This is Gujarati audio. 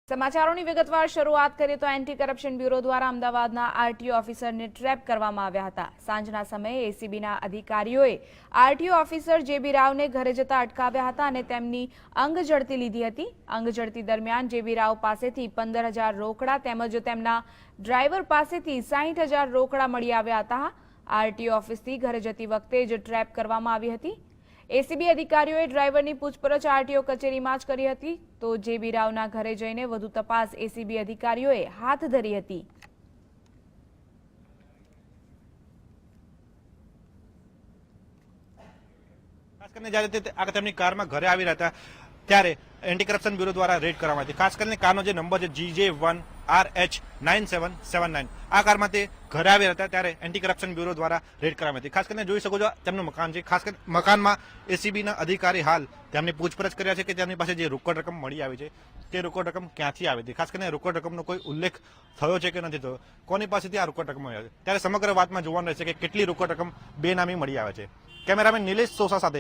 સમાચારોની વિગતવાર શરૂઆત કરીએ તો એન્ટી કરપ્શન બ્યુરો દ્વારા અમદાવાદના આરટીઓ ઓફિસરને ટ્રેપ કરવામાં આવ્યા હતા। સાંજના સમયે એસીબીના અધિકારીઓએ આરટીઓ ઓફિસર જેબી રાવને ઘરે જતા અટકાવ્યા હતા અને તેમની અંગઝડતી લીધી હતી। અંગઝડતી દરમિયાન જેબી રાવ પાસેથી 15,000 રોકડા તેમજ તેમના ડ્રાઈવર પાસેથી 60,000 રોકડા મળી આવ્યા હતા। આરટીઓ ઓફિસથી ઘરે જતી વખતે જ ટ્રેપ કરવામાં આવી હતી। એસીબી અધિકારીઓએ ડ્રાઈવરની પૂછપરછ આરટીઓ કચેરીમાં જ કરી હતી તો જેબી રાવના ઘરે જઈને વધુ તપાસ એસીબી અધિકારીઓએ હાથ ધરી હતી। ખાસ કરીને જ્યારે તેમની કારમાં ઘરે આવી રહ્યા હતા ત્યારે એન્ટી કરપ્શન બ્યુરો દ્વારા રેડ કરવામાં આવી। ખાસ કરીને કારનો જે નંબર છે GJ1RH9779 આ કારમાં તે ઘરે આવી રહ્યા હતા ત્યારે એન્ટી કરપ્શન બ્યુરો દ્વારા રેડ કરવામાં આવી। ખાસ કરીને જોઈ શકો છો તેમનું મકાન છે। ખાસ કરીને મકાનમાં એસીબીના અધિકારી હાલ તેમની પૂછપરછ કર્યા છે કે તેમની પાસે જે રોકડ રકમ મળી આવી છે તે રોકડ રકમ ક્યાંથી આવી હતી, ખાસ કરીને રોકડ રકમનો કોઈ ઉલ્લેખ થયો છે કે નથી થયો, કોની પાસેથી આ રોકડ રકમ મળી આવે છે, ત્યારે સમગ્ર વાતમાં જોવાનું રહેશે કે કેટલી રોકડ રકમ બેનામી મળી આવે છે। કેમેરામેન નિલેશ સોસા સાથે